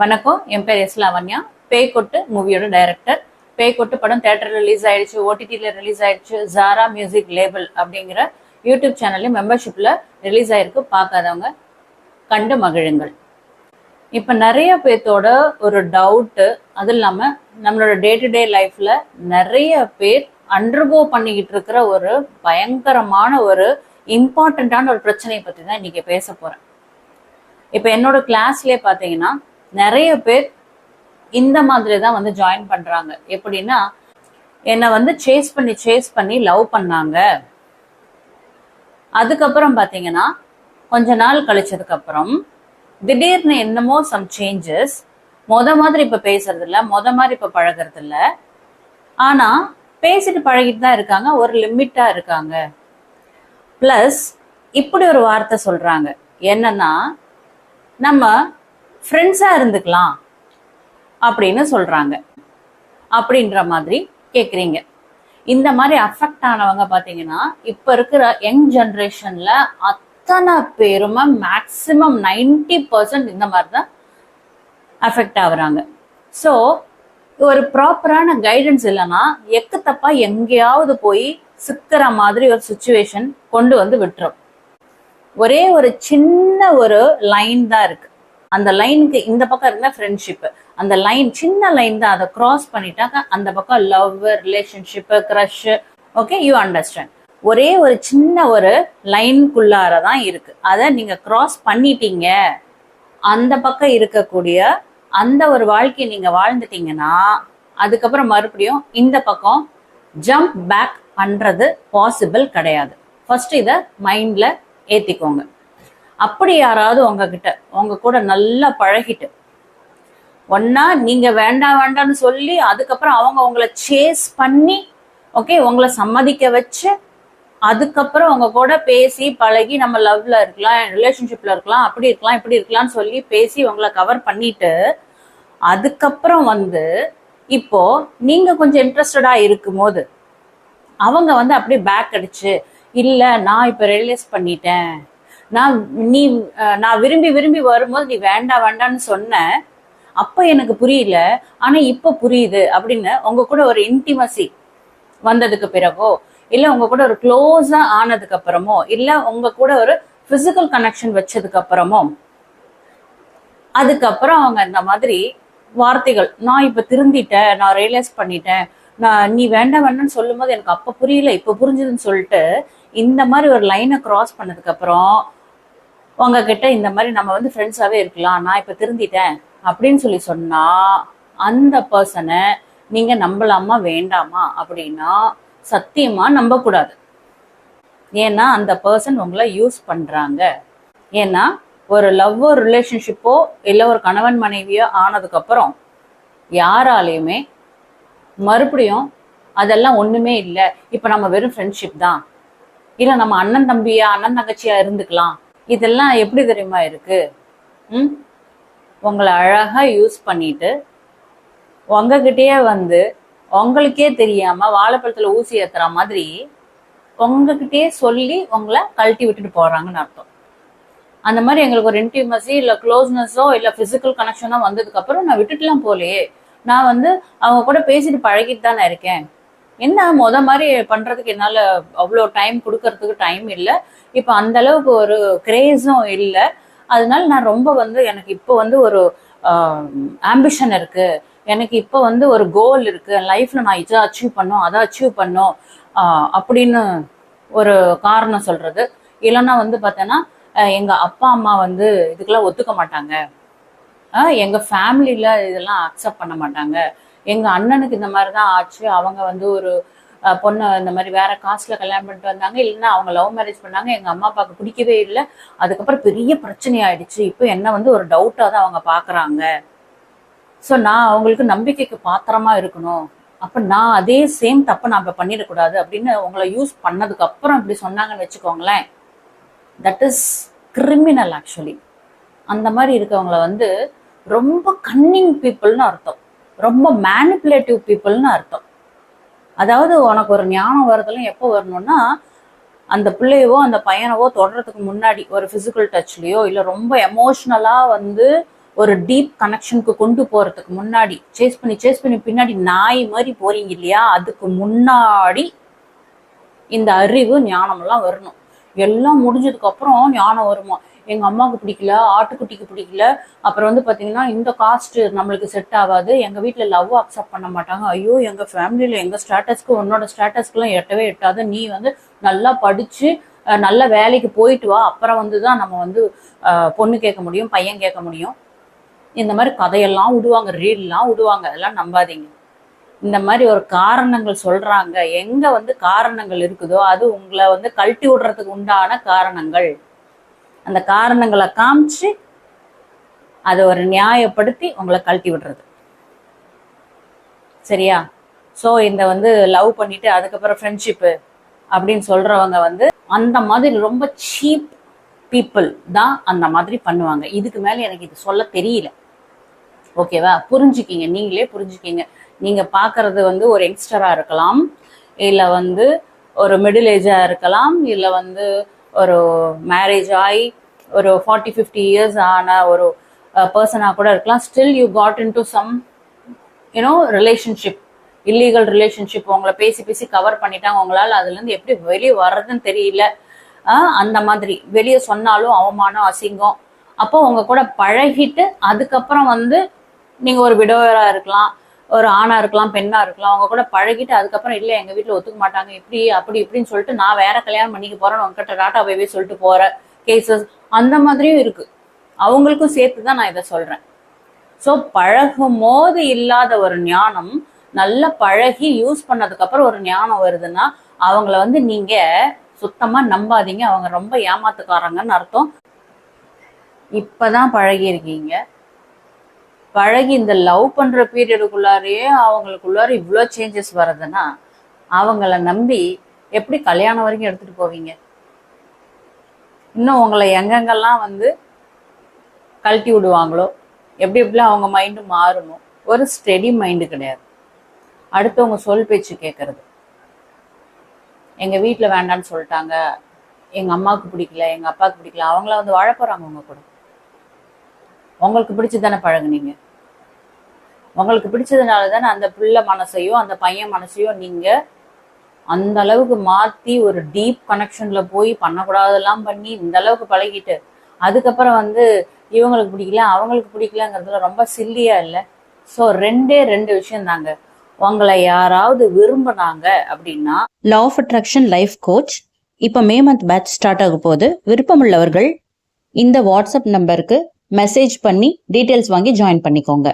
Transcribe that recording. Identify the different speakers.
Speaker 1: வணக்கம், என் பேர் எஸ் லாவண்யா. பேய்கொட்டு மூவியோட டைரக்டர். பேய்கொட்டு படம் தியேட்டர் ரிலீஸ் ஆயிடுச்சு, ஓடிடியில் ரிலீஸ் ஆயிடுச்சு. ஜாரா மியூசிக் லேபிள் அப்படிங்கிற யூடியூப் சேனல்லையும் மெம்பர்ஷிப்பில் ரிலீஸ் ஆயிருக்கு. பார்க்காதவங்க கண்டு மகிழுங்கள். இப்போ நிறைய பேர்த்தோட ஒரு டவுட்டு, அது இல்லாமல் நம்மளோட டே டு டே லைஃப்பில் நிறைய பேர் அண்டர்கோ பண்ணிக்கிட்டு இருக்கிற ஒரு பயங்கரமான ஒரு இம்பார்ட்டண்ட்டான ஒரு பிரச்சனையை பற்றி தான் இன்றைக்கி பேச போகிறேன். இப்போ என்னோட கிளாஸ்லேயே பார்த்தீங்கன்னா நிறைய பேர் இந்த மாதிரி தான் வந்து ஜாயின் பண்றாங்க. எப்படின்னா, என்னை வந்து சேஸ் பண்ணி லவ் பண்ணாங்க. அதுக்கப்புறம் பார்த்தீங்கன்னா கொஞ்ச நாள் கழிச்சதுக்கு அப்புறம் திடீர்னு என்னமோ சம் சேஞ்சஸ். மாதிரி இப்ப பேசுறது இல்லை, மாதிரி இப்ப பழகிறது இல்லை. ஆனா பேசிட்டு பழகிட்டு தான் இருக்காங்க, ஒரு லிமிட்டா இருக்காங்க. பிளஸ் இப்படி ஒரு வார்த்தை சொல்றாங்க, என்னன்னா நம்ம ஃப்ரெண்ட்ஸா இருந்துக்கலாம் அப்படின்னு சொல்றாங்க. அப்படின்ற மாதிரி கேக்குறீங்க. இந்த மாதிரி அஃபெக்ட் ஆனவங்க பாத்தீங்கன்னா இப்ப இருக்கிற யங் ஜென்ரேஷன்ல அத்தனை பேருமே மேக்சிமம் 90% இந்த மாதிரி தான் அஃபெக்ட் ஆகுறாங்க. ஸோ ஒரு ப்ராப்பரான கைடன்ஸ் இல்லைன்னா எக்கு தப்பா எங்கேயாவது போய் சிக்கிற மாதிரி ஒரு சுச்சுவேஷன் கொண்டு வந்து விட்டுரும். ஒரே ஒரு சின்ன ஒரு லைன் தான் இருக்கு. அந்த லைனுக்கு இந்த பக்கம் இருந்தா ஃப்ரெண்ட்ஷிப், அந்த லைன் சின்ன லைன் தான், அதை கிராஸ் பண்ணிட்டாக்க அந்த பக்கம் love, relationship, crush. Okay, you understand. ஒரே ஒரு சின்ன ஒரு லைனுக்குள்ளாரதான் இருக்கு. அதை நீங்க கிராஸ் பண்ணிட்டீங்க, அந்த பக்கம் இருக்கக்கூடிய அந்த ஒரு வாழ்க்கையை நீங்க வாழ்ந்துட்டீங்கன்னா அதுக்கப்புறம் மறுபடியும் இந்த பக்கம் ஜம்ப் பேக் பண்றது பாசிபிள் கிடையாது. ஃபர்ஸ்ட் இதை மைண்ட்ல ஏத்திக்கோங்க. அப்படி யாராவது உங்க கூட நல்லா பழகிட்டு ஒன்னா நீங்க வேண்டாம்னு சொல்லி அதுக்கப்புறம் அவங்க உங்களை சேஸ் பண்ணி ஓகே உங்களை சம்மதிக்க வச்சு அதுக்கப்புறம் உங்க கூட பேசி பழகி நம்ம லவ்ல இருக்கலாம், ரிலேஷன்ஷிப்ல இருக்கலாம், அப்படி இருக்கலாம், இப்படி இருக்கலாம்னு சொல்லி பேசி உங்களை கவர் பண்ணிட்டு அதுக்கப்புறம் வந்து இப்போ நீங்க கொஞ்சம் இன்ட்ரெஸ்டடா இருக்கும் போது அவங்க வந்து அப்படியே பேக் அடிச்சு, இல்ல நான் இப்ப ரியலைஸ் பண்ணிட்டேன், நான் விரும்பி வரும்போது நீ வேண்டான்னு சொன்ன, அப்ப எனக்கு புரியல, ஆனா இப்ப புரியுது அப்படின்னு உங்க கூட ஒரு இன்டிமசி வந்ததுக்கு பிறகோ, இல்ல உங்க கூட ஒரு க்ளோஸா ஆனதுக்கு அப்புறமோ, இல்ல உங்க கூட ஒரு பிசிக்கல் கனெக்ஷன் வச்சதுக்கு அப்புறமோ, அதுக்கப்புறம் அவங்க இந்த மாதிரி வார்த்தைகள், நான் இப்ப திருந்திட்டேன், நான் ரியலைஸ் பண்ணிட்டேன், நீ வேண்டாம்னு சொல்லும் போது எனக்கு அப்ப புரியல, இப்ப புரிஞ்சுதுன்னு சொல்லிட்டு இந்த மாதிரி ஒரு லைனை கிராஸ் பண்ணதுக்கு அப்புறம் உங்ககிட்ட இந்த மாதிரி நம்ம வந்து ஃப்ரெண்ட்ஸாவே இருக்கலாம், நான் இப்ப திருந்திட்டேன் அப்படின்னு சொல்லி சொன்னா அந்த பர்சனை நீங்க நம்பலாமா வேண்டாமா அப்படின்னா சத்தியமா நம்பக்கூடாது. ஏன்னா அந்த பர்சன் உங்களை யூஸ் பண்றாங்க. ஏன்னா ஒரு லவ்வோ ரிலேஷன்ஷிப்போ இல்லை ஒரு கணவன் மனைவியோ ஆனதுக்கு அப்புறம் யாராலையுமே மறுபடியும் அதெல்லாம் ஒண்ணுமே இல்லை, இப்ப நம்ம வெறும் ஃப்ரெண்ட்ஷிப் தான், இல்ல நம்ம அண்ணன் தங்கச்சியா இருந்துக்கலாம், இதெல்லாம் எப்படி தெரியுமா இருக்கு? உங்களை அழகா யூஸ் பண்ணிட்டு உங்ககிட்டயே வந்து உங்களுக்கே தெரியாம வாழைப்பழத்துல ஊசி ஏத்துற மாதிரி உங்ககிட்டயே சொல்லி உங்களை கழட்டி விட்டுட்டு போறாங்கன்னு அர்த்தம். அந்த மாதிரி எங்களுக்கு ஒரு இன்டிமசி இல்ல க்ளோஸ்னஸோ இல்ல பிசிக்கல் கனெக்ஷனோ வந்ததுக்கு அப்புறம் நான் விட்டுட்டுலாம் போலையே, நான் வந்து அவங்க கூட பேசிட்டு பழகிட்டு தானே இருக்கேன். என்ன மாதிரி பண்றதுக்கு என்னால அவ்வளோ டைம் கொடுக்கறதுக்கு டைம் இல்லை, இப்போ அந்த அளவுக்கு ஒரு கிரேஸும் இல்லை. அதனால நான் ரொம்ப வந்து எனக்கு இப்போ வந்து ஒரு ஆம்பிஷன் இருக்கு, எனக்கு இப்போ வந்து ஒரு கோல் இருக்கு, லைஃப்ல நான் இதை அச்சீவ் பண்ணோம் அதை அச்சீவ் பண்ணோம் அப்படின்னு ஒரு காரணம் சொல்றது. இல்லைன்னா வந்து பார்த்தோன்னா எங்க அப்பா அம்மா வந்து இதுக்கெல்லாம் ஒத்துக்க மாட்டாங்க, எங்க ஃபேமிலியில இதெல்லாம் அக்செப்ட் பண்ண மாட்டாங்க, எங்க அண்ணனுக்கு இந்த மாதிரிதான் ஆச்சு, அவங்க வந்து ஒரு பொண்ணை இந்த மாதிரி வேற காஸ்ட்ல கல்யாணம் பண்ணிட்டு வந்தாங்க, இல்லைன்னா அவங்க லவ் மேரேஜ் பண்ணாங்க, எங்க அம்மா அப்பாவுக்கு பிடிக்கவே இல்லை, அதுக்கப்புறம் பெரிய பிரச்சனை ஆயிடுச்சு, இப்போ என்ன வந்து ஒரு டவுட்டா தான் அவங்க பாக்குறாங்க. ஸோ நான் அவங்களுக்கு நம்பிக்கைக்கு பாத்திரமா இருக்கணும், அப்ப நான் அதே சேம் தப்பை நான் இப்ப பண்ணிடக்கூடாது அப்படின்னு உங்களை யூஸ் பண்ணதுக்கு அப்புறம் இப்படி சொன்னாங்கன்னு வச்சுக்கோங்களேன், தட் இஸ் கிரிமினல் ஆக்சுவலி. அந்த மாதிரி இருக்கவங்கள வந்து ரொம்ப கன்னிங் பீப்புள்னு அர்த்தம், ரொம்ப மேனிப்புலேட்டிவ் பீப்புள்னு அர்த்தம். அதாவது உனக்கு ஒரு ஞானம் வரதெல்லாம் எப்போ வரணும்னா அந்த பிள்ளையவோ அந்த பையனவோ தொடறதுக்கு முன்னாடி ஒரு பிசிக்கல் டச்லயோ இல்லை ரொம்ப எமோஷ்னலா வந்து ஒரு டீப் கனெக்ஷனுக்கு கொண்டு போறதுக்கு முன்னாடி சேஸ் பண்ணி பின்னாடி நாய் மாதிரி போறீங்க இல்லையா, அதுக்கு முன்னாடி இந்த அறிவு ஞானமெல்லாம் வரணும். எல்லாம் முடிஞ்சதுக்கு அப்புறம் ஞானம் வருமா, எங்க அம்மாவுக்கு பிடிக்கல, ஆட்டுக்குட்டிக்கு பிடிக்கல, அப்புறம் வந்து பாத்தீங்கன்னா இந்த காஸ்ட் நம்மளுக்கு செட் ஆகாது, எங்க வீட்டுல லவ் அக்செப்ட் பண்ண மாட்டாங்க, ஐயோ எங்க ஃபேமிலியில எங்க ஸ்டேட்டஸ்க்கு உன்னோட ஸ்டேட்டஸ்க்குலாம் எட்டவே எட்டாது, நீ வந்து நல்லா படிச்சு நல்ல வேலைக்கு போயிட்டு வா, அப்புறம் வந்துதான் நம்ம வந்து பொண்ணு கேட்க முடியும், பையன் கேட்க முடியும். இந்த மாதிரி கதையெல்லாம் விடுவாங்க, ரீல்லாம் விடுவாங்க, அதெல்லாம் நம்பாதீங்க. இந்த மாதிரி ஒரு காரணங்கள் சொல்றாங்க, எங்க வந்து காரணங்கள் இருக்குதோ அது உங்களை வந்து கழட்டி விடுறதுக்கு உண்டான காரணங்கள். அந்த காரணங்களை காமிச்சு அதை ஒரு நியாயப்படுத்தி உங்களை கழட்டி விடுறது. சரியா? ஸோ இந்த வந்து லவ் பண்ணிட்டு அதுக்கப்புறம் ஃப்ரெண்ட்ஷிப்பு அப்படின்னு சொல்றவங்க வந்து அந்த மாதிரி ரொம்ப சீப் பீப்புள் தான் அந்த மாதிரி பண்ணுவாங்க. இதுக்கு மேலே எனக்கு இது சொல்ல தெரியல. ஓகேவா? புரிஞ்சுக்கிங்க, நீங்களே புரிஞ்சுக்கிங்க. நீங்க பாக்குறது வந்து ஒரு யங்ஸ்டரா இருக்கலாம், இல்ல வந்து ஒரு மிடில் ஏஜா இருக்கலாம், இல்ல வந்து ஒரு மேரேஜ் ஆகி ஒரு 40-50 இயர்ஸ் ஆன ஒரு பர்சனாக கூட இருக்கலாம். Still you got into some relationship, illegal relationship. உங்களை பேசி பேசி கவர் பண்ணிட்டாங்க, உங்களால் அதுலேருந்து எப்படி வெளியே வர்றதுன்னு தெரியல. அந்த மாதிரி வெளியே சொன்னாலும் அவமானம், அசிங்கம். அப்போ உங்க கூட பழகிட்டு அதுக்கப்புறம் வந்து நீங்க ஒரு விடோவரா இருக்கலாம், ஒரு ஆணா இருக்கலாம், பெண்ணா இருக்கலாம். அவங்க கூட பழகிட்டு அதுக்கப்புறம் இல்லை எங்க வீட்டுல ஒத்துக்க மாட்டாங்க, இப்படி அப்படி இப்படின்னு சொல்லிட்டு நான் வேற கல்யாணம் பண்ணிக்க போறேன்னு உங்ககிட்ட டாட்டா பைவே சொல்லிட்டு போற கேசஸ் அந்த மாதிரியும் இருக்கு. அவங்களுக்கும் சேர்த்துதான் நான் இதை சொல்றேன். ஸோ பழகும் போது இல்லாத ஒரு ஞானம் நல்லா பழகி யூஸ் பண்ணதுக்கு அப்புறம் ஒரு ஞானம் வருதுன்னா அவங்கள வந்து நீங்க சுத்தமா நம்பாதீங்க, அவங்க ரொம்ப ஏமாத்துக்காரங்கன்னு அர்த்தம். இப்பதான் பழகி இருக்கீங்க, பழகி இந்த லவ் பண்ற பீரியடுக்குள்ளாரையே அவங்களுக்குள்ளார இவ்வளோ சேஞ்சஸ் வருதுன்னா அவங்கள நம்பி எப்படி கல்யாணம் வரைக்கும் எடுத்துட்டு போவீங்க? இன்னும் உங்களை எங்கெங்கெல்லாம் வந்து கழட்டி விடுவாங்களோ, எப்படி எப்படிலாம் அவங்க மைண்டு மாறுமோ. ஒரு ஸ்டெடி மைண்டு கிடையாது. அடுத்தவங்க சொல் பேச்சு கேட்கறது, எங்க வீட்டில் வேண்டான்னு சொல்லிட்டாங்க, எங்க அம்மாவுக்கு பிடிக்கல, எங்க அப்பாவுக்கு பிடிக்கல, அவங்கள வந்து வாழ போறாங்க உங்க கூட. உங்களுக்கு பிடிச்சது தானே பழகுனீங்க, உங்களுக்கு பிடிச்சதுனால தானே அந்த பிள்ளை மனசையோ அந்த பையன் மனசையோ நீங்க அந்த அளவுக்கு மாத்தி ஒரு டீப் கனெக்ஷன்ல போய் பண்ணக்கூடாதெல்லாம் பண்ணி இந்த அளவுக்கு பழகிட்டு அதுக்கப்புறம் வந்து இவங்களுக்கு பிடிக்கல அவங்களுக்கு பிடிக்கலங்கிறதுல ரொம்ப சில்லியா இல்லை? ஸோ ரெண்டு விஷயம் தாங்க. உங்களை யாராவது விரும்பினாங்க அப்படின்னா,
Speaker 2: law of attraction life coach இப்போ மே மந்த் பேட்ச் ஸ்டார்ட் ஆக போது. விருப்பமுள்ளவர்கள் இந்த வாட்ஸ்அப் நம்பருக்கு மெசேஜ் பண்ணி டீட்டெயில்ஸ் வாங்கி ஜாயின் பண்ணிக்கோங்க.